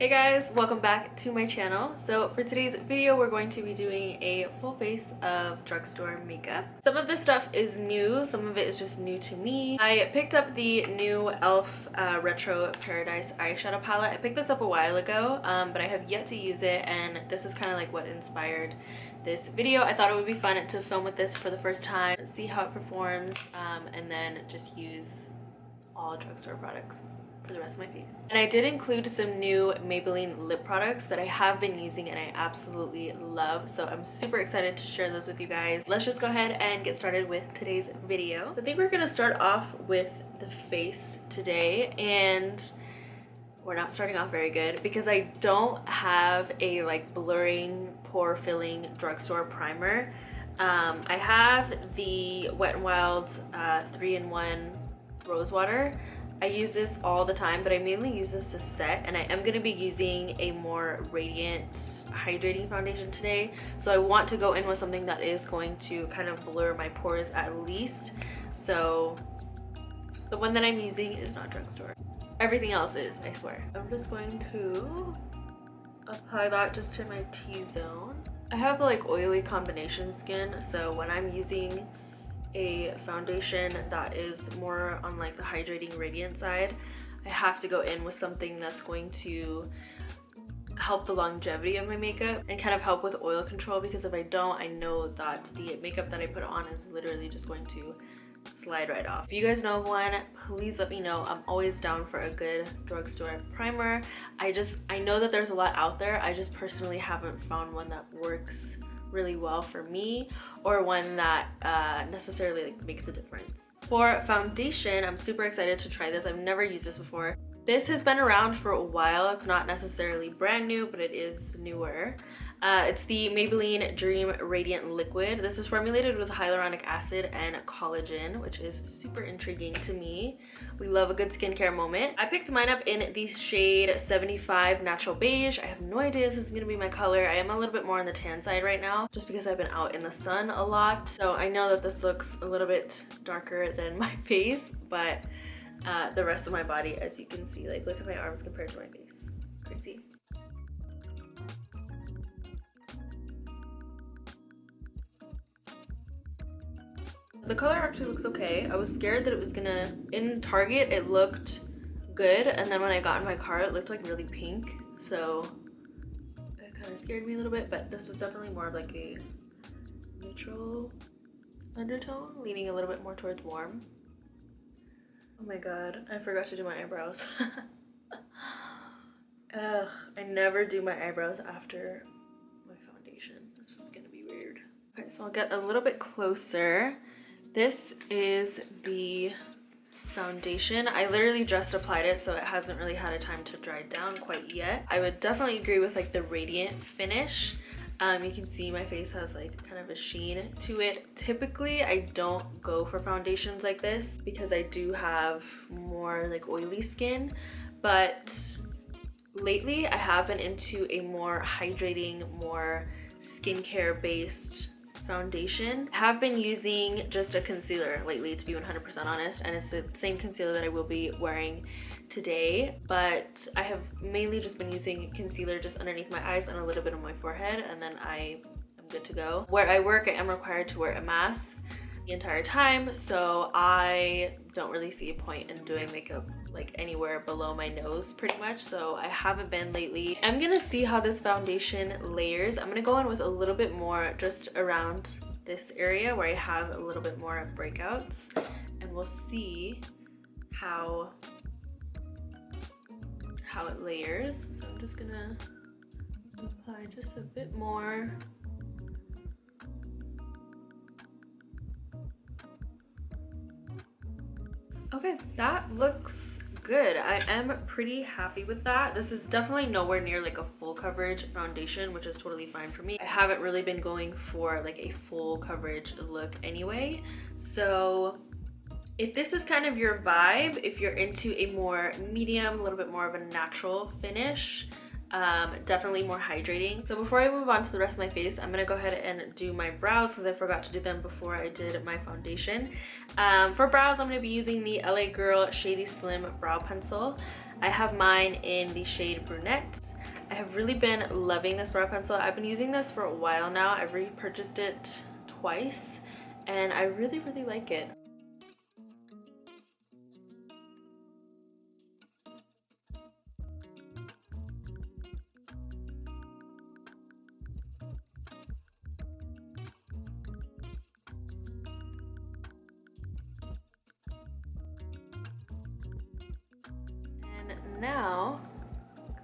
Hey guys, welcome back to my channel. So for today's video, we're going to be doing a full face of drugstore makeup. Some of this stuff is new, some of it is just new to me. I picked up the new e.l.f. Retro Paradise eyeshadow palette. I picked this up a while ago, but I have yet to use it, and this is kind of like what inspired this video. I thought it would be fun to film with this for the first time, see how it performs, and then just use all drugstore products for the rest of my face. And I did include some new Maybelline lip products that I have been using and I absolutely love, so I'm super excited to share those with you guys. Let's just go ahead and get started with today's video. So I think we're gonna start off with the face today, and we're not starting off very good because I don't have a like blurring pore filling drugstore primer. I have the Wet n Wild 3-in-1 rose water. I use this all the time, but I mainly use this to set, and I am going to be using a more radiant hydrating foundation today, so I want to go in with something that is going to kind of blur my pores at least. So the one that I'm using is not drugstore. Everything else is, I swear. I'm just going to apply that just to my T-zone. I have like oily combination skin, so when I'm using a foundation that is more on like the hydrating radiant side, I have to go in with something that's going to help the longevity of my makeup and kind of help with oil control, because if I don't, I know that the makeup that I put on is literally just going to slide right off. If you guys know of one, please let me know. I'm always down for a good drugstore primer. I know that there's a lot out there. I just personally haven't found one that works really well for me, or one that necessarily like makes a difference. For foundation, I'm super excited to try this. I've never used this before. This has been around for a while. It's not necessarily brand new, but it is newer. It's the Maybelline Dream Radiant Liquid. This is formulated with hyaluronic acid and collagen, which is super intriguing to me. We love a good skincare moment. I picked mine up in the shade 75 Natural Beige. I have no idea if this is gonna be my color. I am a little bit more on the tan side right now, just because I've been out in the sun a lot. So I know that this looks a little bit darker than my face, but the rest of my body, as you can see, like look at my arms compared to my face. Crazy. The color actually looks okay. I was scared that it was gonna, in Target it looked good, and then when I got in my car it looked like really pink, so that kind of scared me a little bit, but this was definitely more of like a neutral undertone, leaning a little bit more towards warm. Oh my god, I forgot to do my eyebrows. Ugh, I never do my eyebrows after my foundation. This is gonna be weird. Okay, so I'll get a little bit closer. This is the foundation. I literally just applied it, so it hasn't really had a time to dry down quite yet. I would definitely agree with like the radiant finish. You can see my face has like kind of a sheen to it. Typically, I don't go for foundations like this because I do have more like oily skin, but lately I have been into a more hydrating, more skincare based foundation. I have been using just a concealer lately, to be 100% honest, and it's the same concealer that I will be wearing today, but I have mainly just been using concealer just underneath my eyes and a little bit on my forehead, and then I am good to go. Where I work, I am required to wear a mask the entire time, so I don't really see a point in doing makeup like anywhere below my nose pretty much, so I haven't been lately. I'm gonna see how this foundation layers. I'm gonna go in with a little bit more just around this area where I have a little bit more breakouts, and we'll see how it layers. So I'm just gonna apply just a bit more. Okay, that looks good. I am pretty happy with that. This is definitely nowhere near like a full coverage foundation, which is totally fine for me. I haven't really been going for like a full coverage look anyway, so if this is kind of your vibe, if you're into a more medium, a little bit more of a natural finish, definitely more hydrating. So before I move on to the rest of my face, I'm gonna go ahead and do my brows because I forgot to do them before I did my foundation. For brows, I'm gonna be using the LA Girl Shady Slim Brow Pencil. I have mine in the shade Brunette. I have really been loving this brow pencil. I've been using this for a while now. I've repurchased it twice and I really like it. And now,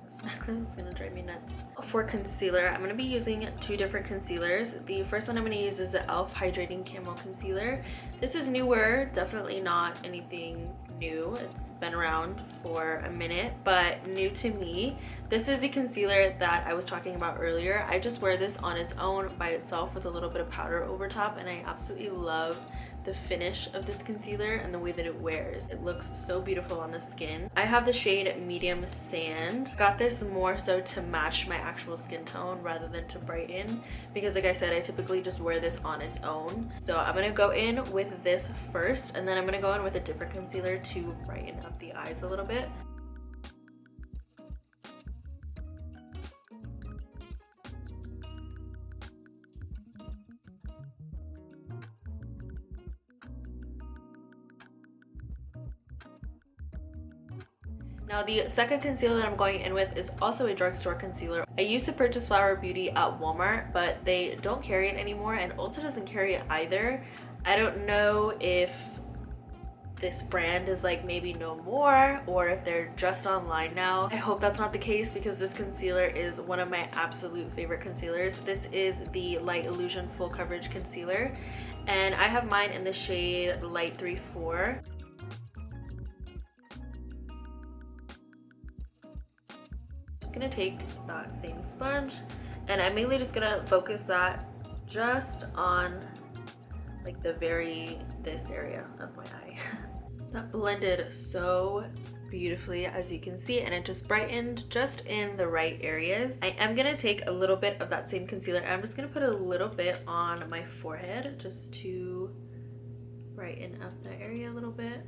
this necklace is gonna drive me nuts. For concealer, I'm gonna be using two different concealers. The first one I'm gonna use is the e.l.f. Hydrating Camo Concealer. This is newer, definitely not anything new. It's been around for a minute, but new to me. This is the concealer that I was talking about earlier. I just wear this on its own by itself with a little bit of powder over top, and I absolutely love the finish of this concealer and the way that it wears. It looks so beautiful on the skin. I have the shade Medium Sand. Got this more so to match my actual skin tone rather than to brighten, because like I said, I typically just wear this on its own. So I'm gonna go in with this first, and then I'm gonna go in with a different concealer to brighten up the eyes a little bit. Now the second concealer that I'm going in with is also a drugstore concealer. I used to purchase Flower Beauty at Walmart, but they don't carry it anymore, and Ulta doesn't carry it either. I don't know if this brand is like maybe no more, or if they're just online now. I hope that's not the case, because this concealer is one of my absolute favorite concealers. This is the Light Illusion Full Coverage Concealer, and I have mine in the shade Light 34. Gonna take that same sponge, and I'm mainly just gonna focus that just on like this area of my eye. That blended so beautifully, as you can see, and it just brightened just in the right areas. I am gonna take a little bit of that same concealer, and I'm just gonna put a little bit on my forehead just to brighten up that area a little bit.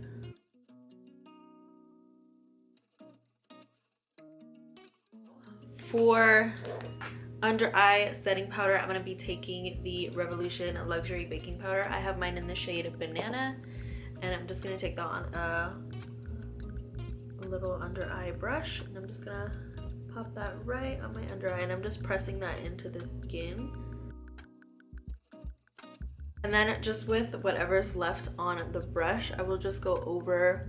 For under eye setting powder, I'm going to be taking the Revolution Luxury Baking Powder. I have mine in the shade Banana, and I'm just going to take that on a little under eye brush, and I'm just going to pop that right on my under eye, and I'm just pressing that into the skin. And then just with whatever's left on the brush, I will just go over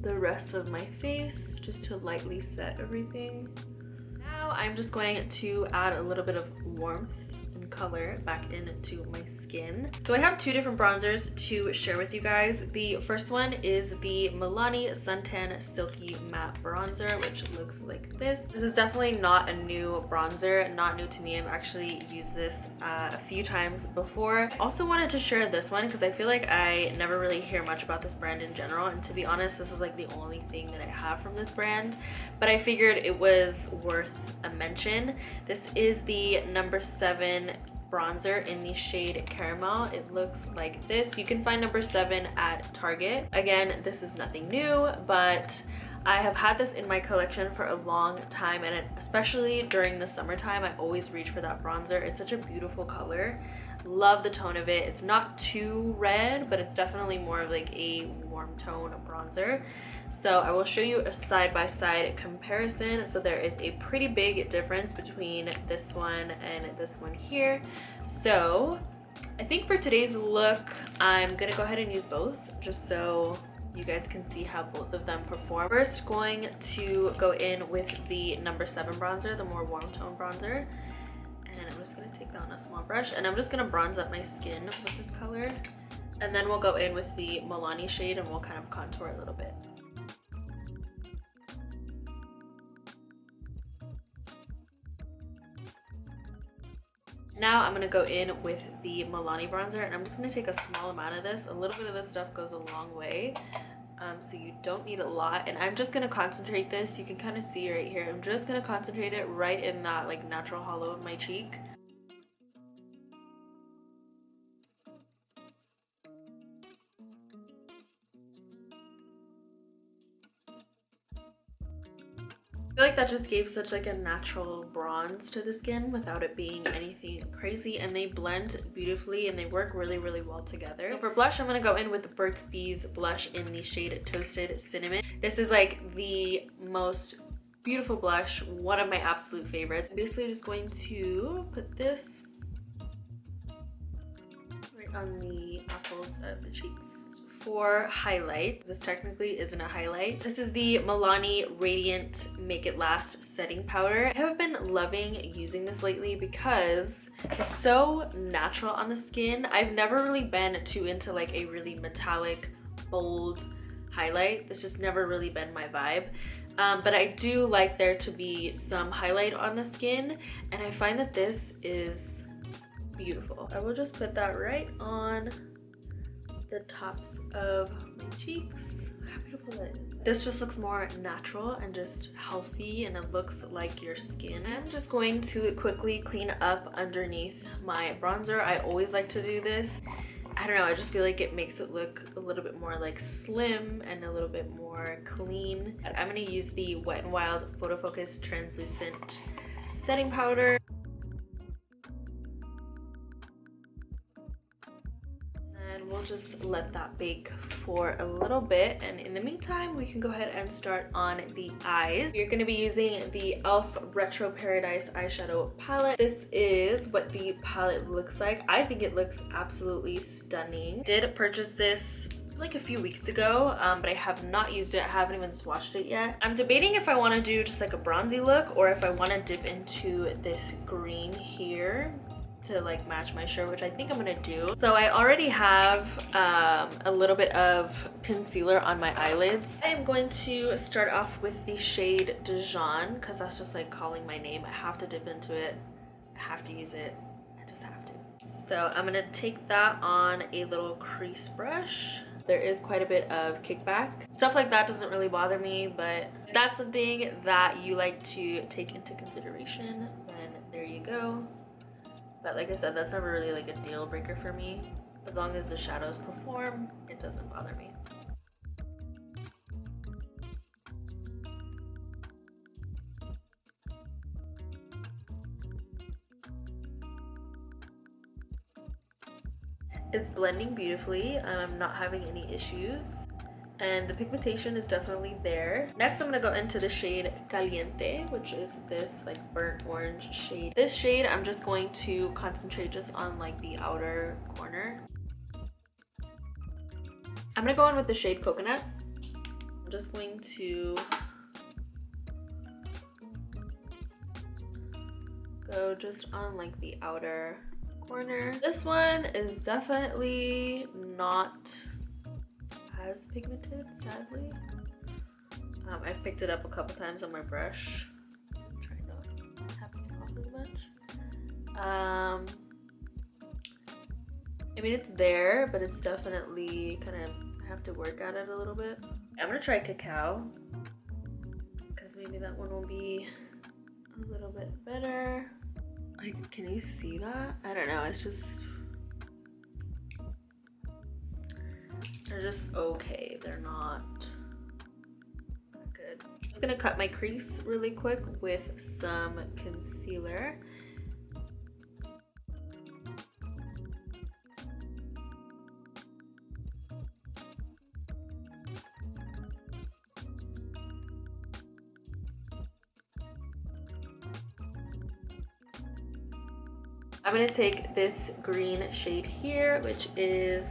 the rest of my face just to lightly set everything. Now I'm just going to add a little bit of warmth and color back into my skin. So I have two different bronzers to share with you guys. The first one is the Milani Suntan Silky Matte Bronzer, which looks like this. This is definitely not a new bronzer, not new to me. I've actually used this a few times before. I also wanted to share this one because I feel like I never really hear much about this brand in general, and to be honest, this is like the only thing that I have from this brand, but I figured it was worth a mention. This is the number 7 bronzer in the shade Caramel. It looks like this. You can find number 7 at Target. Again, this is nothing new, but I have had this in my collection for a long time, and especially during the summertime, I always reach for that bronzer. It's such a beautiful color. Love the tone of it. It's not too red, but it's definitely more of like a warm tone bronzer. So I will show you a side-by-side comparison. So there is a pretty big difference between this one and this one here. So I think for today's look, I'm gonna go ahead and use both just so you guys can see how both of them perform. First, going to go in with the number 7 bronzer, the more warm tone bronzer. And I'm just gonna take that on a small brush, and I'm just gonna bronze up my skin with this color. And then we'll go in with the Milani shade and we'll kind of contour a little bit. Now I'm gonna go in with the Milani bronzer, and I'm just gonna take a small amount of this. A little bit of this stuff goes a long way, so you don't need a lot. And I'm just gonna concentrate this. You can kind of see right here. I'm just gonna concentrate it right in that like natural hollow of my cheek. like that just gave such like a natural bronze to the skin without it being anything crazy, and they blend beautifully and they work really well together. So for blush, I'm gonna go in with the Burt's Bees blush in the shade Toasted Cinnamon. This is like the most beautiful blush, one of my absolute favorites. I'm basically just going to put this right on the apples of the cheeks. For highlight, this technically isn't a highlight. This is the Milani Radiant Make It Last setting powder. I have been loving using this lately because it's so natural on the skin. I've never really been too into like a really metallic, bold highlight. That's just never really been my vibe. But I do like there to be some highlight on the skin, and I find that this is beautiful. I will just put that right on the tops of my cheeks. Look how beautiful that is. This just looks more natural and just healthy, and it looks like your skin. I'm just going to quickly clean up underneath my bronzer. I always like to do this. I don't know, I just feel like it makes it look a little bit more like slim and a little bit more clean. I'm gonna use the Wet n Wild Photo Focus Translucent Setting Powder. And we'll just let that bake for a little bit, and in the meantime we can go ahead and start on the eyes. You're going to be using the e.l.f. Retro Paradise eyeshadow palette. This is what the palette looks like. I think it looks absolutely stunning. Did purchase this like a few weeks ago, but I have not used it. I haven't even swatched it yet. I'm debating if I want to do just like a bronzy look or if I want to dip into this green here to like match my shirt, which I think I'm gonna do. So I already have a little bit of concealer on my eyelids. I am going to start off with the shade Dijon because that's just like calling my name. I have to dip into it. I have to use it. I just have to. So I'm gonna take that on a little crease brush. There is quite a bit of kickback. Stuff like that doesn't really bother me, but if that's something that you like to take into consideration, then there you go. But like I said, that's never really like a deal breaker for me. As long as the shadows perform, it doesn't bother me. It's blending beautifully. I'm not having any issues. And the pigmentation is definitely there. Next, I'm gonna go into the shade Caliente, which is this like burnt orange shade. This shade, I'm just going to concentrate just on like the outer corner. I'm gonna go in with the shade Coconut. I'm just going to go just on like the outer corner. This one is definitely not as pigmented, sadly. I've picked it up a couple times on my brush. I'm trying not tapping it off as much. I mean, it's there, but it's definitely kind of have to work at it a little bit. I'm gonna try Cacao because maybe that one will be a little bit better. Like, can you see that? I don't know, it's just, they're just okay. They're not good. I'm just gonna cut my crease really quick with some concealer. I'm gonna take this green shade here, which is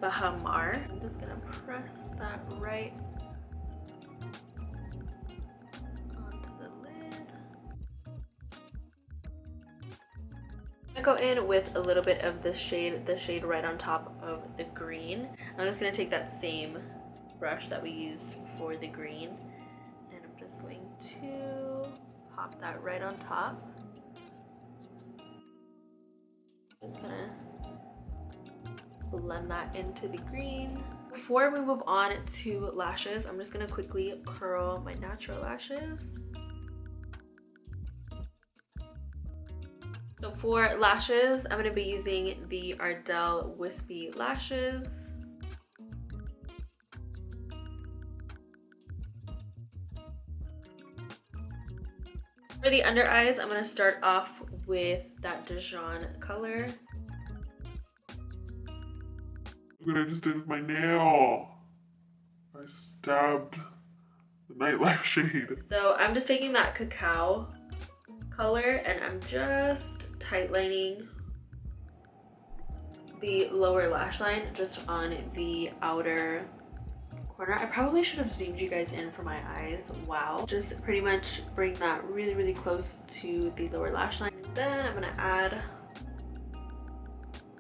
Bahamar. I'm just gonna press that right onto the lid. I'm gonna go in with a little bit of this shade, the shade right on top of the green. I'm just gonna take that same brush that we used for the green, and I'm just going to pop that right on top. Just gonna blend that into the green. Before we move on to lashes, I'm just gonna quickly curl my natural lashes. So for lashes, I'm gonna be using the Ardell Wispy Lashes. For the under eyes, I'm gonna start off with that Dijon color. Look what I just did with my nail. I stabbed the nightlife shade. So I'm just taking that cacao color and I'm just tightlining the lower lash line just on the outer corner. I probably should have zoomed you guys in for my eyes. Wow. Just pretty much bring that really, really close to the lower lash line. Then I'm gonna add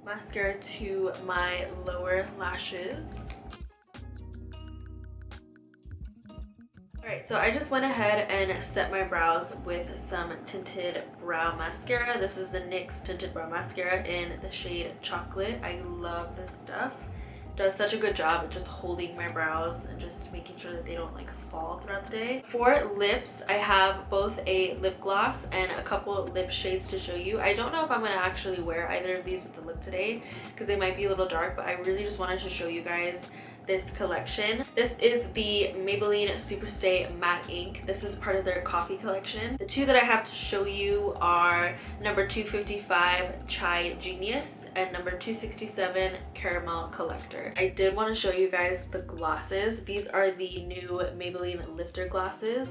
mascara to my lower lashes. Alright, so I just went ahead and set my brows with some tinted brow mascara. This is the NYX Tinted Brow Mascara in the shade Chocolate. I love this stuff. It does such a good job at just holding my brows and just making sure that they don't like fall throughout the day. For lips, I have both a lip gloss and a couple lip shades to show you. I don't know if I'm going to actually wear either of these with the lip today because they might be a little dark, but I really just wanted to show you guys this collection. This is the Maybelline Superstay Matte Ink. This is part of their coffee collection. The two that I have to show you are number 255 Chai Genius and number 267 Caramel Collector. I did want to show you guys the glosses. These are the new Maybelline Lifter glosses.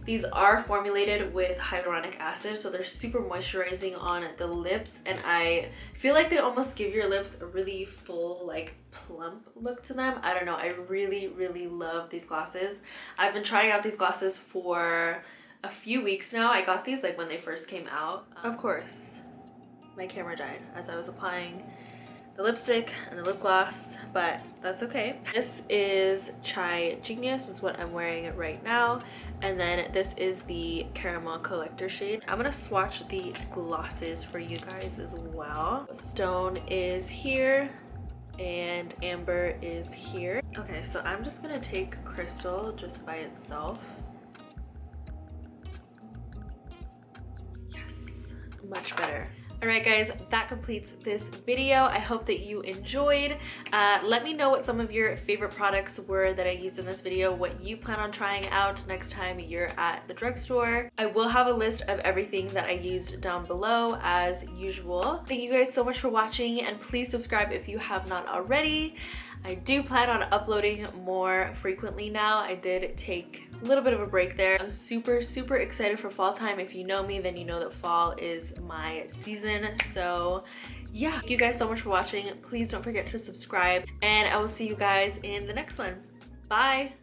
These are formulated with hyaluronic acid, so they're super moisturizing on the lips, and I feel like they almost give your lips a really full, like, plump look to them. I don't know, I really, really love these glosses. I've been trying out these glosses for a few weeks now. I got these like when they first came out. Of course, my camera died as I was applying the lipstick and the lip gloss, but that's okay. This is Chai Genius, is what I'm wearing right now. And then this is the Caramel Collector shade. I'm gonna swatch the glosses for you guys as well. Stone is here and Amber is here. Okay, so I'm just gonna take Crystal just by itself. Yes, much better. Alright guys, that completes this video. I hope that you enjoyed. Let me know what some of your favorite products were that I used in this video, what you plan on trying out next time you're at the drugstore. I will have a list of everything that I used down below as usual. Thank you guys so much for watching, and please subscribe if you have not already. I do plan on uploading more frequently now. I did take a little bit of a break there. I'm super, super excited for fall time. If you know me, then you know that fall is my season. So yeah, thank you guys so much for watching. Please don't forget to subscribe, and I will see you guys in the next one. Bye.